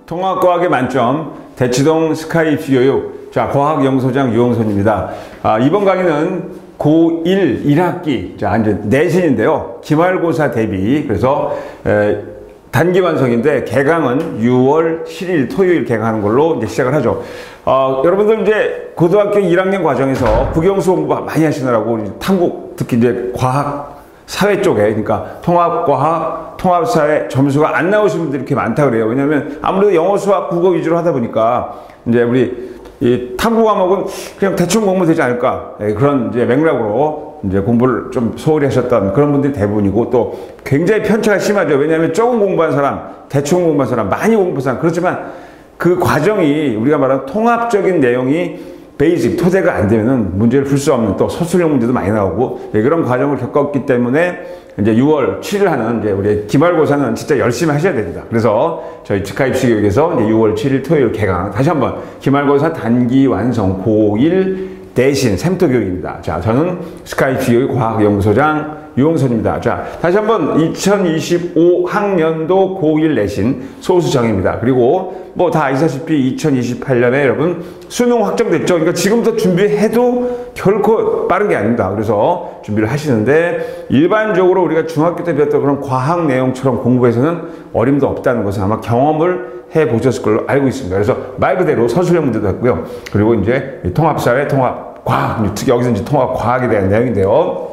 통합과학의 만점 대치동 스카이뷰 교육 과학연구소장 유홍선입니다. 이번 강의는 고1 1학기 이제 내신인데요. 기말고사 대비 그래서 단기 완성인데 개강은 6월 7일 토요일 개강하는 걸로 이제 시작을 하죠. 여러분들 이제 고등학교 1학년 과정에서 국영수 공부 많이 하시느라고 탐구 특히 이제 과학 사회 쪽에 그러니까 통합과학, 통합사회 점수가 안 나오시는 분들이 이렇게 많다 그래요. 왜냐하면 아무래도 영어, 수학, 국어 위주로 하다 보니까 이제 우리 이 탐구 과목은 그냥 대충 공부면 되지 않을까 그런 이제 맥락으로 이제 공부를 좀 소홀히 하셨던 그런 분들이 대부분이고 또 굉장히 편차가 심하죠. 왜냐하면 조금 공부한 사람, 대충 공부한 사람, 많이 공부한 사람 그렇지만 그 과정이 우리가 말하는 통합적인 내용이 베이직, 토대가 안 되면은 문제를 풀 수 없는 또 서술형 문제도 많이 나오고 그런 과정을 겪었기 때문에 이제 6월 7일 하는 이제 우리 기말고사는 진짜 열심히 하셔야 됩니다. 그래서 저희 스카이뷰 교육에서 이제 6월 7일 토요일 개강 다시 한번 기말고사 단기 완성 고1 내신 샘터 교육입니다. 자, 저는 스카이뷰 교육 과학연구소장 유홍선입니다. 자, 다시 한번 2025 학년도 고1 내신 소수정입니다. 그리고 뭐 다 아시다시피 2028년에 여러분 수능 확정됐죠. 그러니까 지금부터 준비해도 결코 빠른 게 아닙니다. 그래서 준비를 하시는데 일반적으로 우리가 중학교 때 배웠던 그런 과학 내용처럼 공부해서는 어림도 없다는 것은 아마 경험을 해보셨을 걸로 알고 있습니다. 그래서 말 그대로 서술형 문제도 했고요. 그리고 이제 통합사회, 통합과학, 특히 여기서 이제 통합과학에 대한 내용인데요.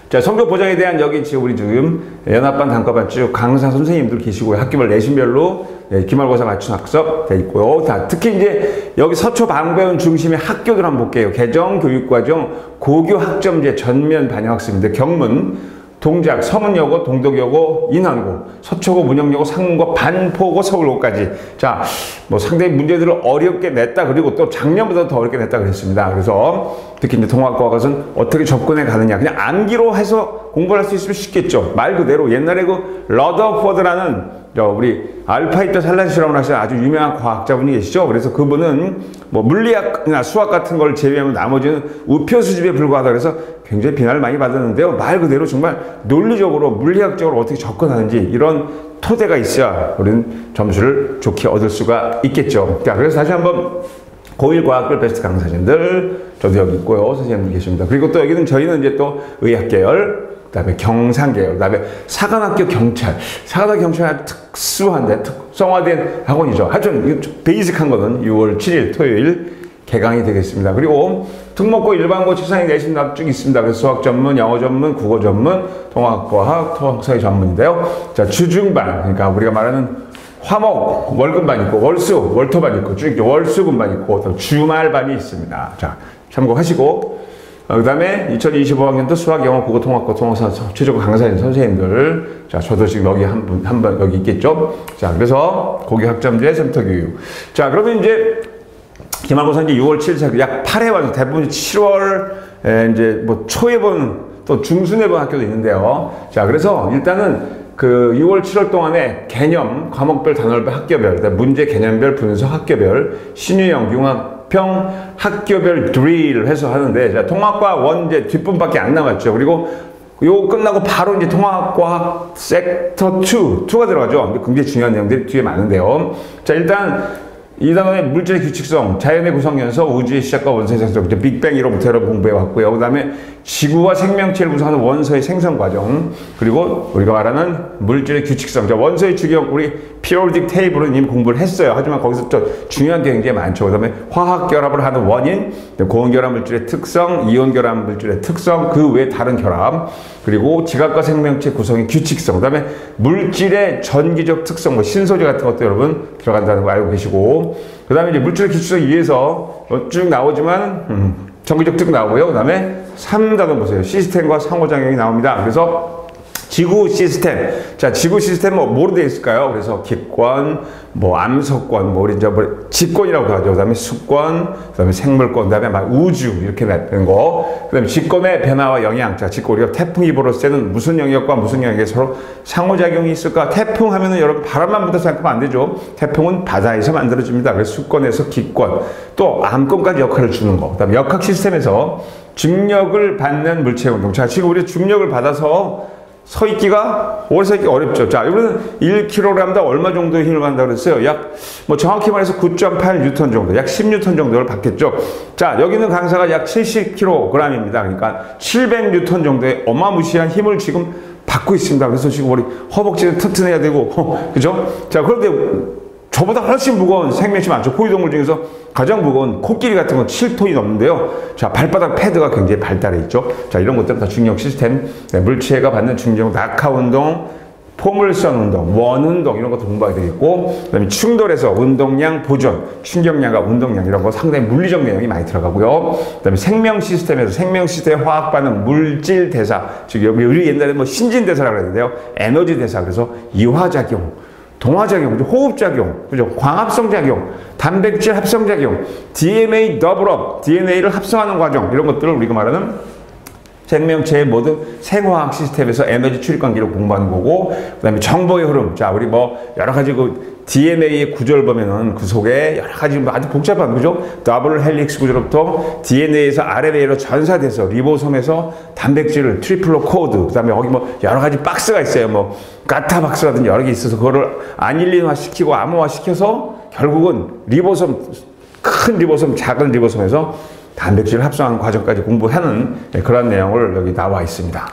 자, 성적 보장에 대한 여기 지금 우리 지금 연합반, 단과반 쭉 강사 선생님들 계시고요. 학교별 내신별로 기말고사 맞춤 학습 돼 있고요. 다 특히 이제 여기 서초 방배원 중심의 학교들 한번 볼게요. 개정 교육과정 고교 학점제 전면 반영 학습인데 경문, 동작, 서문여고, 동덕여고, 인하고, 서초고, 문영여고, 상문고, 반포고, 서울고까지. 자, 뭐 상당히 문제들을 어렵게 냈다. 그리고 또 작년보다 더 어렵게 냈다 그랬습니다. 그래서 특히 이제 통합과학은 어떻게 접근해 가느냐. 그냥 암기로 해서 공부를 할 수 있으면 쉽겠죠. 말 그대로 옛날에 그 러더포드라는 우리 알파이터 산란 실험을 하시는 아주 유명한 과학자분이 계시죠. 그래서 그분은 뭐 물리학이나 수학 같은 걸 제외하면 나머지는 우표 수집에 불과하다 그래서 굉장히 비난을 많이 받았는데요. 말 그대로 정말 논리적으로 물리학적으로 어떻게 접근하는지 이런 토대가 있어야 우리는 점수를 좋게 얻을 수가 있겠죠. 자, 그래서 다시 한번 고1 과학별 베스트 강사진들 저도 여기 있고요. 선생님들 계십니다. 그리고 또 여기는 저희는 이제 또 의학계열 그 다음에 경상계열, 그 다음에 사관학교 경찰. 사관학교 경찰은 아주 특수한데, 특성화된 학원이죠. 하여튼, 베이직한 거는 6월 7일 토요일 개강이 되겠습니다. 그리고 특목고, 일반고, 치상이 내신 쭉 있습니다. 그래서 수학 전문, 영어 전문, 국어 전문, 통합과학, 통합사회 전문인데요. 자, 주중반. 그러니까 우리가 말하는 화목, 월금반 있고, 월수, 월토반 있고, 쭉 월수금반 있고, 또 주말반이 있습니다. 자, 참고하시고, 그 다음에 2025학년도 수학, 영어, 국어, 통합과 통합사 최저고 강사인 선생님들. 자, 저도 지금 여기 한 분 여기 있겠죠? 자, 그래서 고교 학점제 샘터 교육. 자, 그러면 이제 기말고사 이제 6월 7일 약 8회 완성. 대부분 7월 이제 뭐 초에 본 또 중순에 본 학교도 있는데요. 자, 그래서 일단은 그 6월 7월 동안에 개념, 과목별, 단월별, 학교별, 문제 개념별, 분석 학교별, 신유형, 융합형, 학교별 드릴을 해서 하는데, 자, 통합과 원제 뒷분밖에 안 남았죠. 그리고 요거 끝나고 바로 이제 통합과학 섹터 2가 들어가죠. 굉장히 중요한 내용들이 뒤에 많은데요. 자, 일단 이 단원의 물질의 규칙성, 자연의 구성연서, 우주의 시작과 원소의 생성, 이제 빅뱅이로부터 여러분 공부해 왔고요. 그 다음에 지구와 생명체를 구성하는 원소의 생성 과정, 그리고 우리가 말하는 물질의 규칙성, 원소의 주경, 우리 periodic table은 이미 공부를 했어요. 하지만 거기서 또 중요한 게 굉장히 많죠. 그 다음에 화학 결합을 하는 원인, 고온 결합 물질의 특성, 이온 결합 물질의 특성, 그 외 다른 결합, 그리고 지각과 생명체 구성의 규칙성, 그 다음에 물질의 전기적 특성, 뭐 신소재 같은 것도 여러분 들어간다는 거 알고 계시고, 그 다음에 이제 물질의 규칙성 위에서 쭉 나오지만, 전기적 특 나오고요. 그 다음에 3단원 보세요. 시스템과 상호작용이 나옵니다. 그래서 지구 시스템. 자, 지구 시스템 뭐로 되어 있을까요? 그래서 기권, 뭐 암석권, 뭐 우리 이제 뭐 직권이라고 하죠. 그다음에 수권, 그다음에 생물권, 그다음에 막 우주 이렇게 되는 거. 그다음에 직권의 변화와 영향. 자, 직권 우리가 태풍이 불었을 때는 무슨 영역과 무슨 영역에 서로 상호작용이 있을까? 태풍 하면은 여러분 바람만 붙어서 생각하면 안 되죠. 태풍은 바다에서 만들어집니다. 그래서 수권에서 기권, 또 암권까지 역할을 주는 거. 그다음에 역학 시스템에서 중력을 받는 물체의 운동. 자, 지금 우리 중력을 받아서 서 있기가 오래 서 있기 어렵죠. 자, 이번에는 1kg당 얼마 정도의 힘을 받는다 그랬어요? 뭐 정확히 말해서 9.8N 정도, 약 10N 정도를 받겠죠. 자, 여기는 강사가 약 70kg입니다. 그러니까 700N 정도의 어마무시한 힘을 지금 받고 있습니다. 그래서 지금 우리 허벅지는 튼튼해야 되고, 그죠? 자, 그런데 저보다 훨씬 무거운 생명체 많죠. 포유동물 중에서 가장 무거운 코끼리 같은 건 7톤이 넘는데요. 자, 발바닥 패드가 굉장히 발달해 있죠. 자, 이런 것들은 다 중력 시스템, 물체가 받는 중력, 낙하 운동, 포물선 운동, 원 운동 이런 것도 공부하게 되겠고, 그다음에 충돌에서 운동량 보존, 충격량과 운동량 이런 거 상당히 물리적 내용이 많이 들어가고요. 그다음에 생명 시스템에서 생명 시스템 화학 반응, 물질 대사, 즉 여기 우리 옛날에 뭐 신진 대사라고 그랬는데요. 에너지 대사, 그래서 이화작용, 동화작용, 호흡작용, 그죠? 광합성작용, 단백질 합성작용, DNA 더블업, DNA를 합성하는 과정, 이런 것들을 우리가 말하는 생명체의 모든 생화학 시스템에서 에너지 출입 관계를 공부하는 거고, 그 다음에 정보의 흐름. 자, 우리 뭐 여러 가지 그 DNA의 구조를 보면은 그 속에 여러 가지 아주 복잡한, 그죠? 더블 헬릭스 구조로부터 DNA에서 RNA로 전사돼서 리보솜에서 단백질을 트리플로 코드, 그 다음에 거기 뭐 여러 가지 박스가 있어요. 뭐 가타 박스라든지 여러 개 있어서 그거를 아닐린화 시키고 암호화 시켜서 결국은 리보솜, 큰 리보솜, 작은 리보솜에서 단백질을 합성하는 과정까지 공부하는 그런 내용을 여기 나와 있습니다.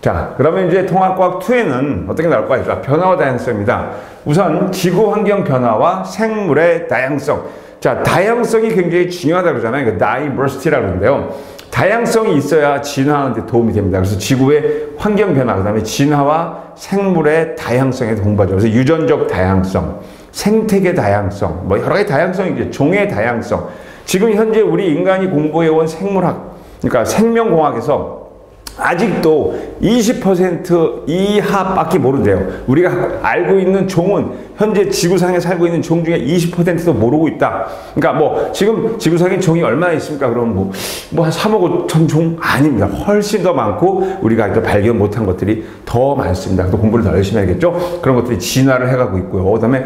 자, 그러면 이제 통합과학 2에는 어떻게 나올까요? 자, 변화와 다양성입니다. 우선 지구 환경 변화와 생물의 다양성. 자, 다양성이 굉장히 중요하다고 그러잖아요. 그 diversity라고 하는데요. 다양성이 있어야 진화하는 데 도움이 됩니다. 그래서 지구의 환경 변화, 그 다음에 진화와 생물의 다양성에 공부하죠. 그래서 유전적 다양성, 생태계 다양성, 뭐 여러 가지 다양성이 있죠. 종의 다양성. 지금 현재 우리 인간이 공부해온 생물학, 그러니까 생명공학에서 아직도 20% 이하밖에 모른대요. 우리가 알고 있는 종은 현재 지구상에 살고 있는 종 중에 20%도 모르고 있다. 그러니까 뭐 지금 지구상에 종이 얼마나 있습니까? 그럼 뭐 한 3억 5천 종 아닙니다. 훨씬 더 많고 우리가 아직도 발견 못한 것들이 더 많습니다. 또 공부를 더 열심히 해야겠죠. 그런 것들이 진화를 해가고 있고요. 그다음에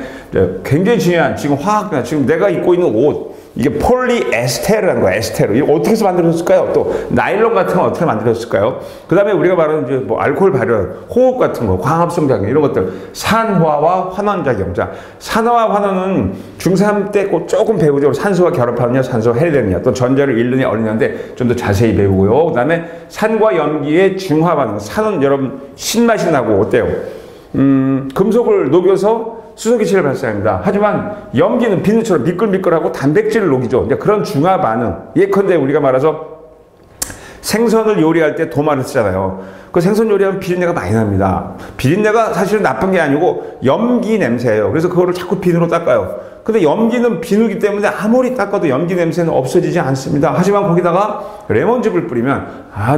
굉장히 중요한 지금 화학이나 지금 내가 입고 있는 옷, 이게 폴리에스테르라는 거야, 에스테르. 이거 어떻게 해서 만들어졌을까요? 또 나일론 같은 건 어떻게 만들어졌을까요? 그 다음에 우리가 말하는 이제 뭐 알코올 발효, 호흡 같은 거, 광합성 작용 이런 것들, 산화와 환원 작용. 자, 산화와 환원은 중3 때 꼭 조금 배우죠. 산소와 결합하느냐, 산소가 해내느냐, 또 전자를 잃느냐, 얻느냐인데 좀 더 자세히 배우고요. 그 다음에 산과 염기의 중화 반응. 산은 여러분 신맛이 나고 어때요? 금속을 녹여서 수소기체를 발생합니다. 하지만 염기는 비누처럼 미끌미끌하고 단백질을 녹이죠. 이제 그런 중화 반응. 예컨대 우리가 말해서 생선을 요리할 때 도마를 쓰잖아요. 그 생선 요리하면 비린내가 많이 납니다. 비린내가 사실은 나쁜 게 아니고 염기 냄새예요. 그래서 그거를 자꾸 비누로 닦아요. 근데 염기는 비누기 때문에 아무리 닦아도 염기 냄새는 없어지지 않습니다. 하지만 거기다가 레몬즙을 뿌리면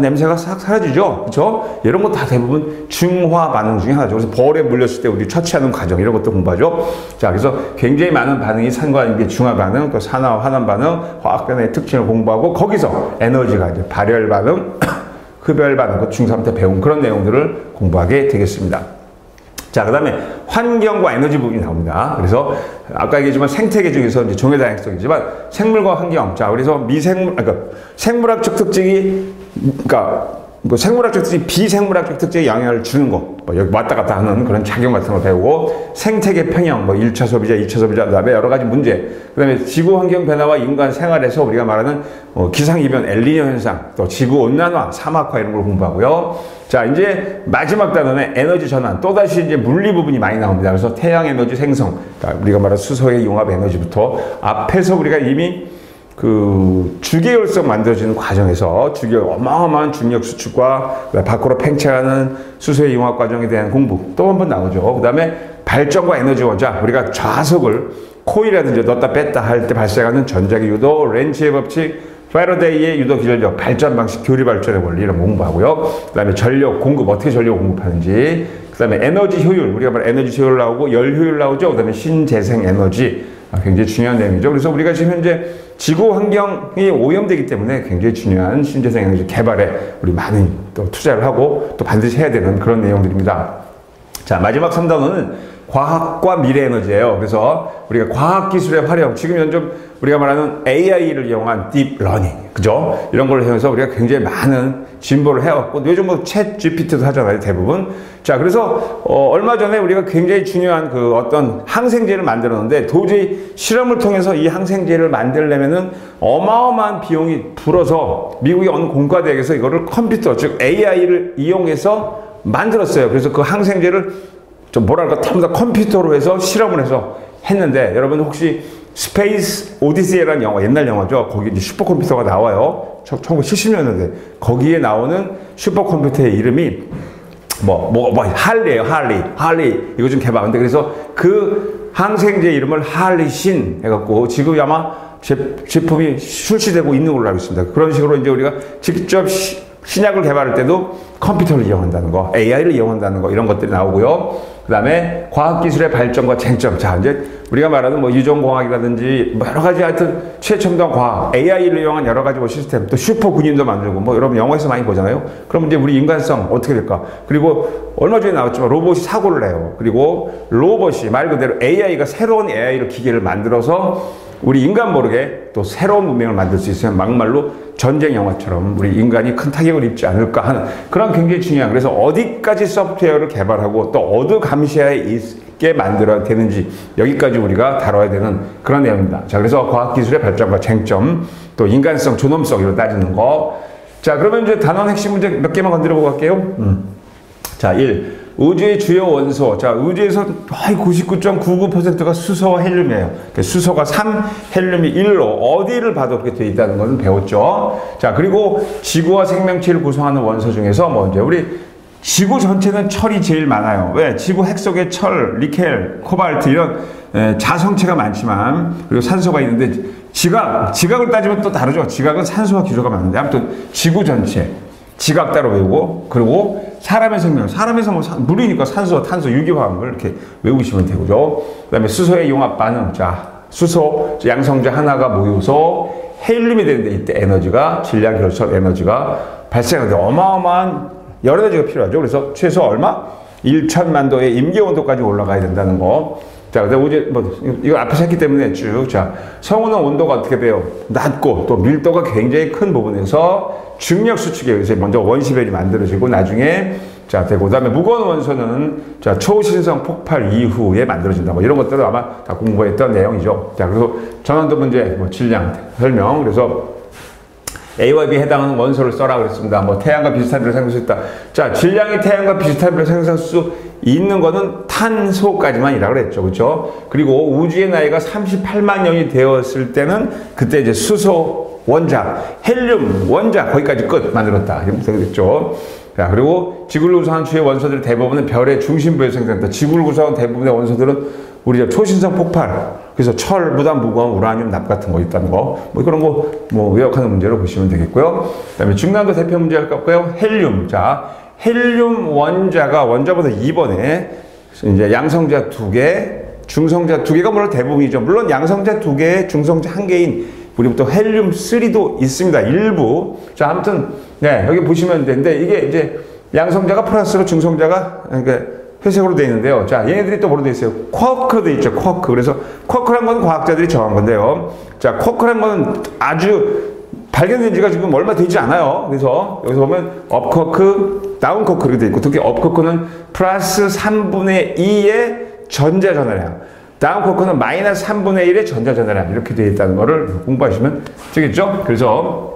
냄새가 싹 사라지죠. 그렇죠? 이런 거 다 대부분 중화 반응 중에 하나죠. 그래서 벌에 물렸을 때 우리 처치하는 과정 이런 것도 공부하죠. 자, 그래서 굉장히 많은 반응이 산과 염기의 중화 반응, 또 산화 환원 반응, 화학 변화의 특징을 공부하고 거기서 에너지가 이제 발열 반응, 흡열 반응, 그 중3 때 배운 그런 내용들을 공부하게 되겠습니다. 자, 그 다음에 환경과 에너지 부분이 나옵니다. 그래서 아까 얘기했지만 생태계 중에서 이제 종의 다양성이지만 생물과 환경. 자, 그래서 그러니까 생물학적 특징이, 그러니까 뭐 생물학적 특징이 비생물학적 특징에 영향을 주는 거, 뭐 여기 왔다 갔다 하는 그런 작용 같은 걸 배우고, 생태계 평형, 뭐 1차 소비자, 2차 소비자, 그 다음에 여러 가지 문제, 그 다음에 지구 환경 변화와 인간 생활에서 우리가 말하는 기상이변, 엘니뇨 현상, 또 지구 온난화, 사막화 이런 걸 공부하고요. 자, 이제 마지막 단원의 에너지 전환, 또다시 이제 물리 부분이 많이 나옵니다. 그래서 태양 에너지 생성, 그러니까 우리가 말하는 수소의 융합 에너지부터 앞에서 우리가 이미 그 주계열성 만들어지는 과정에서 어마어마한 중력 수축과 밖으로 팽창하는 수소의 융합 과정에 대한 공부 또 한 번 나오죠. 그 다음에 발전과 에너지 원자, 우리가 좌석을 코일이라든지 넣었다 뺐다 할 때 발생하는 전자기 유도, 렌치의 법칙, 패러데이의 유도 기전력, 발전 방식, 교리 발전의 원리 이런 거 공부하고요. 그 다음에 전력 공급, 어떻게 전력 공급하는지, 그 다음에 에너지 효율, 우리가 말하는 에너지 효율 나오고 열 효율 나오죠. 그 다음에 신재생 에너지, 굉장히 중요한 내용이죠. 그래서 우리가 지금 현재 지구 환경이 오염되기 때문에 굉장히 중요한 신재생 에너지 개발에 우리 많은 또 투자를 하고 또 반드시 해야 되는 그런 내용들입니다. 자, 마지막 3단원은 과학과 미래 에너지예요. 그래서 우리가 과학기술의 활용, 지금 현재 우리가 말하는 AI를 이용한 딥 러닝, 그죠? 이런 걸 해서 우리가 굉장히 많은 진보를 해왔고, 요즘 뭐 챗 GPT도 하잖아요, 대부분. 자, 그래서 얼마 전에 우리가 굉장히 중요한 그 어떤 항생제를 만들었는데, 도저히 실험을 통해서 이 항생제를 만들려면은 어마어마한 비용이 불어서 미국의 어느 공과대학에서 이거를 컴퓨터, 즉 AI를 이용해서 만들었어요. 그래서 그 항생제를 좀 뭐랄까 전부 다 컴퓨터로 해서 실험을 해서 했는데, 여러분 혹시 스페이스 오디세이라는 영화, 옛날 영화죠. 거기 이제 슈퍼컴퓨터가 나와요. 1970년대. 거기에 나오는 슈퍼컴퓨터의 이름이 할리예요. 할리. 이거 좀 개발한데, 그래서 그 항생제 이름을 할리신 해갖고 지금 아마 제품이 출시되고 있는 걸로 알고 있습니다. 그런 식으로 이제 우리가 직접 신약을 개발할 때도 컴퓨터를 이용한다는 거, AI를 이용한다는 거, 이런 것들이 나오고요. 그 다음에 과학기술의 발전과 쟁점. 자, 이제 우리가 말하는 뭐 유전공학이라든지 뭐 여러 가지 하여튼 최첨단 과학, AI를 이용한 여러 가지 뭐 시스템, 또 슈퍼 군인도 만들고 뭐 여러분 영화에서 많이 보잖아요. 그럼 이제 우리 인간성 어떻게 될까? 그리고 얼마 전에 나왔지만 로봇이 사고를 내요. 그리고 로봇이 말 그대로 AI가 새로운 AI로 기계를 만들어서 우리 인간 모르게 또 새로운 문명을 만들 수 있으면 막말로 전쟁 영화처럼 우리 인간이 큰 타격을 입지 않을까 하는 그런 굉장히 중요한, 그래서 어디까지 소프트웨어를 개발하고 또 어디 감시하에 있게 만들어야 되는지 여기까지 우리가 다뤄야 되는 그런 내용입니다. 자, 그래서 과학기술의 발전과 쟁점, 또 인간성, 존엄성 이런 따지는 거. 자, 그러면 이제 단원 핵심 문제 몇 개만 건드려보고 갈게요. 자, 1. 우주의 주요 원소. 자, 우주에서 거의 99.99%가 수소와 헬륨이에요. 수소가 3, 헬륨이 1로 어디를 봐도 그렇게 되어 있다는 것은 배웠죠. 자, 그리고 지구와 생명체를 구성하는 원소 중에서 뭐 이제 우리 지구 전체는 철이 제일 많아요. 왜? 지구 핵 속에 철, 니켈, 코발트 이런 자성체가 많지만, 그리고 산소가 있는데 지각을 따지면 또 다르죠. 지각은 산소와 기소가 많은데, 아무튼 지구 전체 지각 따로 외우고, 그리고 사람의 생명, 사람에서 뭐 물이니까 산소, 탄소, 유기화합을 이렇게 외우시면 되고요. 그 다음에 수소의 용합 반응. 자, 수소, 양성자 하나가 모여서 헬륨이 되는데, 이때 에너지가, 질량 결속 에너지가 발생하는데 어마어마한 여러 에너지가 필요하죠. 그래서 최소 얼마? 1천만 도의 임계 온도까지 올라가야 된다는 거. 자, 근데 이제 이거 앞에서 했기 때문에 쭉. 자, 성운은 온도가 어떻게 돼요? 낮고 또 밀도가 굉장히 큰 부분에서 중력 수축에 의해서 먼저 원시별이 만들어지고 나중에 자, 되고, 그 다음에 무거운 원소는 자, 초신성 폭발 이후에 만들어진다. 뭐 이런 것들은 아마 다 공부했던 내용이죠. 자, 그래서 전환도 문제, 뭐 질량 설명. 그래서 A와 B에 해당하는 원소를 써라 그랬습니다. 뭐 태양과 비슷한 비를 생성할 수 있다. 자, 질량이 태양과 비슷한 비를 생성할 수 있는 거는 탄소까지만이라고 그랬죠. 그렇죠? 그리고 우주의 나이가 38만 년이 되었을 때는 그때 이제 수소 원자, 헬륨 원자 거기까지 끝 만들었다. 이렇게 됐죠. 자, 그리고 지구를 구성하는 주요 원소들의 대부분은 별의 중심부에서 생성된다. 지구를 구성하는 대부분의 원소들은 우리 초신성 폭발, 그래서 철, 무단, 무거운 우라늄, 납 같은 거 있다는 거, 뭐 그런 거 뭐 외역하는 문제로 보시면 되겠고요. 그다음에 중간도 대표 문제 할 거고요. 헬륨. 자, 헬륨 원자가 원자보다 2번에 이제 양성자 2개, 중성자 2개가 물론 대부분이죠. 물론 양성자 2개, 중성자 1개인 우리부터 헬륨 3도 있습니다. 일부. 자, 아무튼 네, 여기 보시면 되는데 이게 이제 양성자가 플러스로 중성자가 그러니까 회색으로 되어 있는데요. 자, 얘네들이 또 뭐로 되어 있어요? 쿼크로 되어 있죠. 쿼크. 그래서 쿼크란 건 과학자들이 정한 건데요. 자, 쿼크란 건 아주 발견된 지가 지금 얼마 되지 않아요. 그래서 여기서 보면 업쿼크, 다운쿼크 이렇게 되어 있고, 특히 업쿼크는 플러스 3분의 2의 전자전화량, 다운쿼크는 마이너스 3분의 1의 전자전화량 이렇게 되어 있다는 거를 공부하시면 되겠죠. 그래서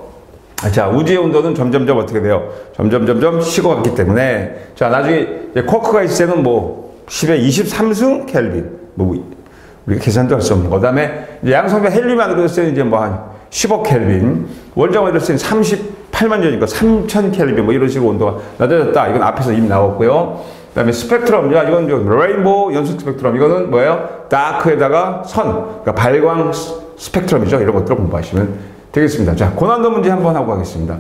자, 우주의 온도는 점점점 어떻게 돼요? 점점 식어갔기 때문에, 자, 나중에 쿼크가 있을 때는 뭐 10의 23승 켈빈, 뭐 우리가 계산도 할 수 없는 거. 그다음에 양성자 헬륨이 만들어졌을 때는 이제 뭐 한 10억 켈빈, 원자가 만들어졌을 때는 38만 년이니까 3000 켈빈, 뭐 이런 식으로 온도가 낮아졌다. 이건 앞에서 이미 나왔고요. 그다음에 스펙트럼, 야, 이건 레인보우 연속 스펙트럼, 이거는 뭐예요? 다크에다가 선, 그러니까 발광 스펙트럼이죠. 이런 것들을 공부하시면 되겠습니다. 자, 고난도 문제 한번 하고 가겠습니다.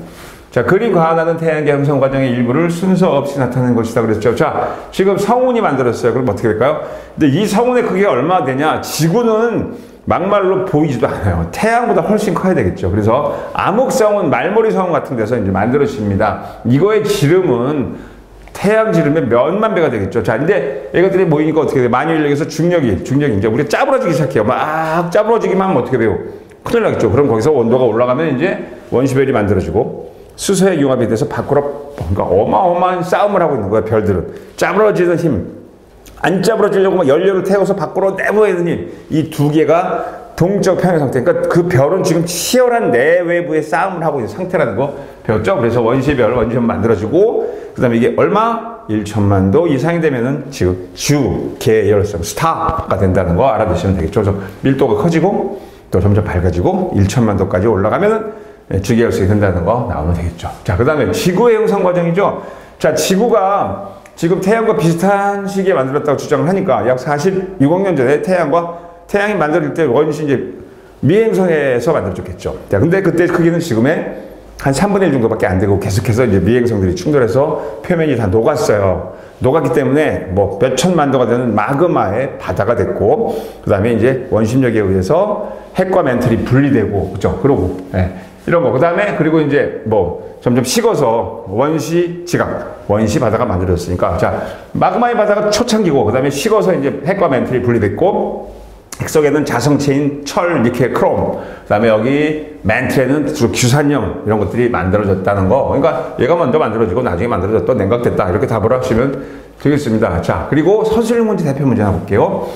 자, 그림 과학하는 태양계 형성 과정의 일부를 순서 없이 나타내는 것이다 그랬죠. 자, 지금 성운이 만들었어요. 그럼 어떻게 될까요? 근데 이 성운의 크기가 얼마나 되냐? 지구는 막말로 보이지도 않아요. 태양보다 훨씬 커야 되겠죠. 그래서 암흑성운, 말머리 성운 같은 데서 이제 만들어집니다. 이거의 지름은 태양 지르면 몇만 배가 되겠죠. 자, 근데 이것들이 모이니까 어떻게 돼요? 만유인력에서 중력이 이제 우리가 짜부러지기 시작해요. 막 짜부러지기만 하면 어떻게 돼요? 큰일 나겠죠. 그럼 거기서 온도가 올라가면 이제 원시별이 만들어지고 수소의 융합이 돼서 밖으로 뭔가 어마어마한 싸움을 하고 있는 거예요. 별들은 짜부러지는 힘, 안 짜부러지려고 막 연료를 태워서 밖으로 내보내는 힘, 이 두 개가 동적 평형 상태. 그러니까 그 별은 지금 치열한 내외부의 싸움을 하고 있는 상태라는 거 배웠죠? 그래서 원시별 만들어지고, 그 다음에 이게 얼마? 1천만 도 이상이 되면은 지금 계열성, 스타가 된다는 거 알아두시면 되겠죠. 그래서 밀도가 커지고, 또 점점 밝아지고, 1천만 도까지 올라가면은 주계열성이 된다는 거 나오면 되겠죠. 자, 그 다음에 지구의 형성 과정이죠. 자, 지구가 지금 태양과 비슷한 시기에 만들었다고 주장을 하니까 약 46억 년 전에 태양이 만들어질 때 원시 이제 미행성에서 만들어졌겠죠. 자, 근데 그때 크기는 지금의 한 3분의 1 정도밖에 안 되고 계속해서 이제 미행성들이 충돌해서 표면이 다 녹았어요. 녹았기 때문에 뭐 몇천만 도가 되는 마그마의 바다가 됐고, 그 다음에 이제 원심력에 의해서 핵과 멘틀이 분리되고, 그죠? 그러고, 이런 거. 그 다음에 그리고 이제 뭐 점점 식어서 원시 지각, 원시 바다가 만들어졌으니까, 자, 마그마의 바다가 초창기고, 그 다음에 식어서 이제 핵과 멘틀이 분리됐고, 핵 속에는 자성체인 철, 니켈, 크롬, 그 다음에 여기 멘틀에는 주로 규산염 이런 것들이 만들어졌다는 거. 그러니까 얘가 먼저 만들어지고 나중에 만들어졌던 냉각됐다, 이렇게 답을 하시면 되겠습니다. 자, 그리고 서술형 문제 대표 문제 하나 볼게요.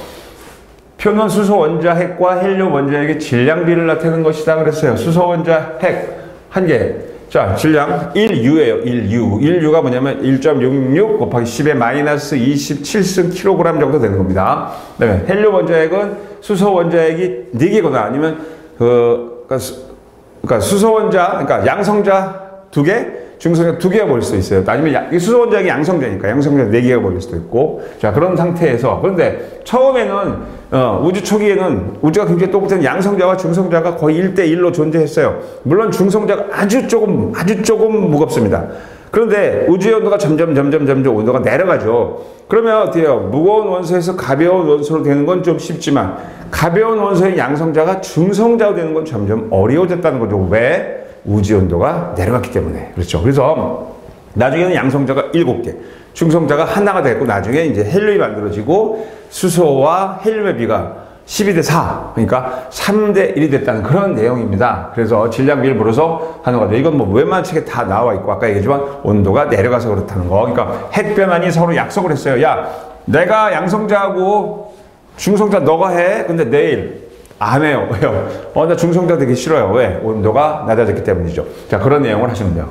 표는 수소 원자 핵과 헬륨 원자핵의 질량비를 나타내는 것이다 그랬어요. 수소 원자 핵 한 개. 자, 질량 1U예요. 1U. 1U가 뭐냐면 1.66 곱하기 10의 마이너스 27승 킬로그램 정도 되는 겁니다. 그다음에 헬륨 원자핵은 수소 원자핵이 4개거나 아니면 그러니까 수소 원자, 그러니까 양성자 2개, 중성자 2개가 모일 수도 있어요. 아니면 수소 원자핵이 양성자니까 양성자 4개가 모일 수도 있고. 자, 그런 상태에서, 그런데 처음에는 우주 초기에는 우주가 굉장히 똑같은 양성자와 중성자가 거의 1대1로 존재했어요. 물론 중성자가 아주 조금 무겁습니다. 그런데 우주의 온도가 점점 온도가 내려가죠. 그러면 어때요? 무거운 원소에서 가벼운 원소로 되는 건 좀 쉽지만, 가벼운 원소의 양성자가 중성자로 되는 건 점점 어려워졌다는 거죠. 왜? 우주의 온도가 내려갔기 때문에. 그렇죠. 그래서 나중에는 양성자가 7개, 중성자가 하나가 됐고, 나중에 이제 헬륨이 만들어지고, 수소와 헬륨의 비가 12대 4, 그러니까 3대 1이 됐다는 그런 내용입니다. 그래서 질량비를 물어서 하는 거죠. 이건 뭐 웬만한 책에 다 나와 있고, 아까 얘기했지만 온도가 내려가서 그렇다는 거. 그러니까 핵변환이 서로 약속을 했어요. 야, 내가 양성자하고 중성자 너가 해. 근데 내일 안 해요. 왜요? 나 중성자 되기 싫어요. 왜? 온도가 낮아졌기 때문이죠. 자, 그런 내용을 하시면 돼요.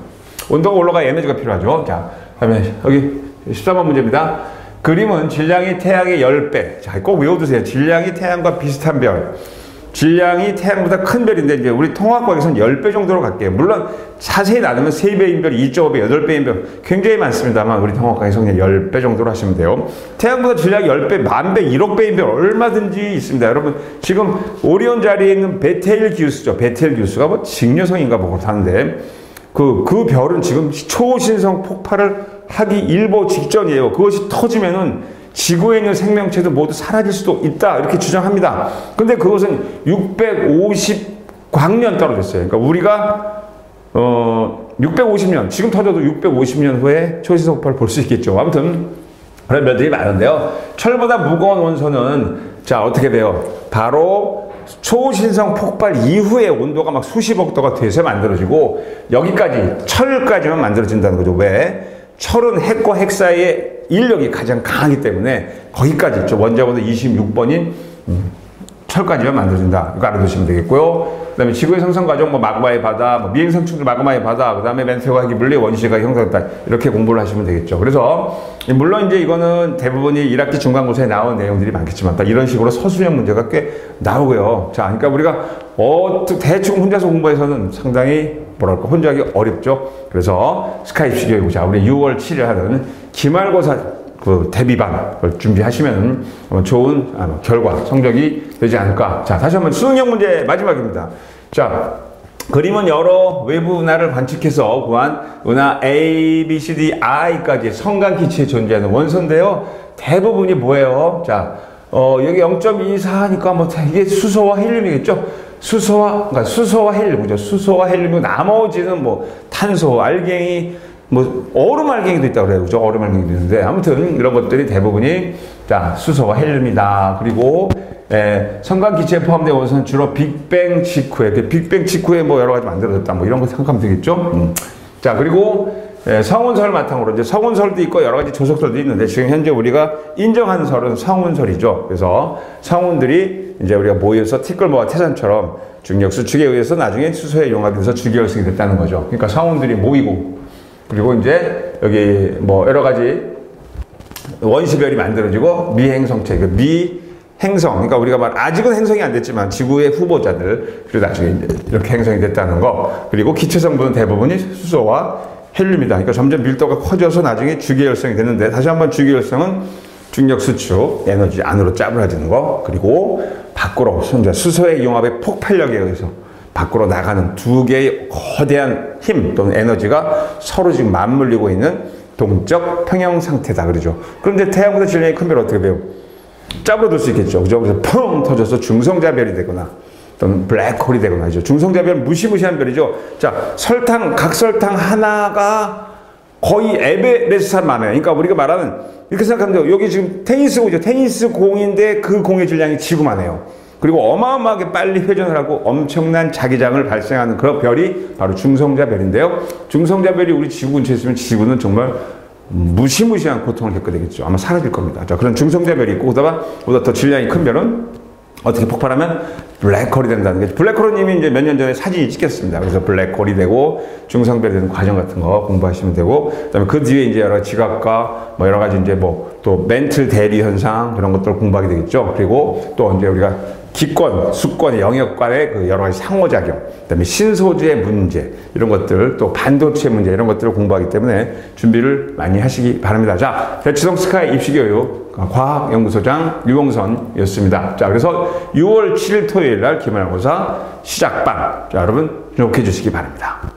온도가 올라가야 에너지가 필요하죠. 자, 그다음에 여기 13번 문제입니다. 그림은 질량이 태양의 10배. 자, 꼭 외워두세요. 질량이 태양과 비슷한 별. 질량이 태양보다 큰 별인데, 이제 우리 통합과에서는 10배 정도로 갈게요. 물론 자세히 나누면 3배인 별, 2.5배, 8배인 별 굉장히 많습니다만, 우리 통합과에서는 그냥 10배 정도로 하시면 돼요. 태양보다 질량이 10배, 만배, 1억 배인 별 얼마든지 있습니다. 여러분, 지금 오리온 자리에 있는 베텔기우스죠. 베텔기우스가 뭐 직녀성인가 뭐 그렇다는데, 그 별은 지금 초신성 폭발을 하기 일보 직전이에요. 그것이 터지면은 지구에 있는 생명체도 모두 사라질 수도 있다, 이렇게 주장합니다. 근데 그것은 650광년 떨어졌어요. 그러니까 우리가 650년, 지금 터져도 650년 후에 초신성 폭발을 볼 수 있겠죠. 아무튼 그런 별들이 많은데요. 철보다 무거운 원소는 자, 어떻게 돼요? 바로 초신성 폭발 이후에 온도가 막 수십억 도가 돼서 만들어지고, 여기까지 철까지만 만들어진다는 거죠. 왜? 철은 핵과 핵 사이의 인력이 가장 강하기 때문에 거기까지 있죠. 원자번호 26번인 철까지만 만들어진다. 이거 알아두시면 되겠고요. 그 다음에 지구의 생성 과정, 뭐 마그마의 바다, 뭐 미행성 충돌 마그마의 바다, 그 다음에 멘틀과 핵이 분리, 원시가 형성됐다, 이렇게 공부를 하시면 되겠죠. 그래서 물론 이제 이거는 대부분이 1학기 중간고사에 나온 내용들이 많겠지만, 이런 식으로 서술형 문제가 꽤 나오고요. 자, 그러니까 우리가 대충 혼자서 공부해서는 상당히 뭐랄까 혼자하기 어렵죠. 그래서 스카이프 교육, 자, 우리 6월 7일 하는 기말고사 그 대비반을 준비하시면 좋은 결과, 성적이 되지 않을까. 자, 다시 한번 수능형 문제 마지막입니다. 자, 그림은 여러 외부 은하를 관측해서 구한 은하 A, B, C, D, I까지 성간기체에 존재하는 원소인데요. 대부분이 뭐예요? 자, 여기 0.24니까 뭐 이게 수소와 헬륨이겠죠? 수소와 헬륨이죠. 수소와 헬륨이고, 나머지는 뭐 탄소, 알갱이, 뭐 얼음알갱이도 있다고 그래요. 그죠? 얼음알갱이도 있는데 아무튼 이런 것들이 대부분이 자 수소와 헬륨이다. 그리고 성간 기체에 포함되어 것은 주로 빅뱅 직후에 빅뱅 직후에 뭐 여러 가지 만들어졌다. 뭐 이런 거 생각하면 되겠죠. 자 그리고 성운설을 바탕으로 이제 성운설도 있고 여러 가지 조석설도 있는데 지금 현재 우리가 인정하는 설은 성운설이죠. 그래서 성운들이 이제 우리가 모여서 티끌모아 태산처럼 중력 수축에 의해서 나중에 수소에 용합이 돼서 주기혈성이 됐다는 거죠. 그러니까 성운들이 모이고 그리고 이제 여기 뭐 여러 가지 원시별이 만들어지고 미행성체, 미행성. 그러니까 우리가 말 아직은 행성이 안 됐지만 지구의 후보자들 그리고 나중에 이제 이렇게 행성이 됐다는 거. 그리고 기체 성분은 대부분이 수소와 헬륨이다. 그러니까 점점 밀도가 커져서 나중에 주기혈성이 됐는데 다시 한번 주기혈성은 중력 수축 에너지 안으로 짜부러지는 거. 그리고 밖으로 수소의 용합의 폭발력에 의해서 밖으로 나가는 두 개의 거대한 힘 또는 에너지가 서로 지금 맞물리고 있는 동적 평형 상태다 그러죠. 그런데 태양보다 질량이 큰 별 어떻게 돼요? 짜부러들 수 있겠죠. 그죠? 그래서 펑 터져서 중성자별이 되거나 또는 블랙홀이 되거나 하죠. 중성자별은 무시무시한 별이죠. 자, 각설탕 하나가 거의 에베레스트만해요. 그러니까 우리가 말하는 이렇게 생각하면 돼요. 여기 지금 테니스공이죠. 테니스 공인데 그 공의 질량이 지구만 해요. 그리고 어마어마하게 빨리 회전을 하고 엄청난 자기장을 발생하는 그런 별이 바로 중성자별인데요. 중성자별이 우리 지구 근처에 있으면 지구는 정말 무시무시한 고통을 겪게 되겠죠. 아마 사라질 겁니다. 자, 그런 중성자별이 있고 보다 더 질량이 큰 별은 어떻게 폭발하면 블랙홀이 된다는 게 블랙홀은 이미 이제 몇 년 전에 사진이 찍혔습니다. 그래서 블랙홀이 되고 중성별이 되는 과정 같은 거 공부하시면 되고 그다음에 그 뒤에 이제 여러 지각과 뭐 여러 가지 이제 뭐 또 멘틀 대리 현상 그런 것들을 공부하게 되겠죠. 그리고 또 이제 우리가 기권, 수권의 영역 간의 그 여러 가지 상호작용, 그다음에 신소재의 문제 이런 것들 또 반도체 문제 이런 것들을 공부하기 때문에 준비를 많이 하시기 바랍니다. 자, 대치동 스카이 입시교육 과학연구소장 유홍선이었습니다. 자, 그래서 6월 7일 토요일 날 기말고사 시작반. 자, 여러분 주목해 주시기 바랍니다.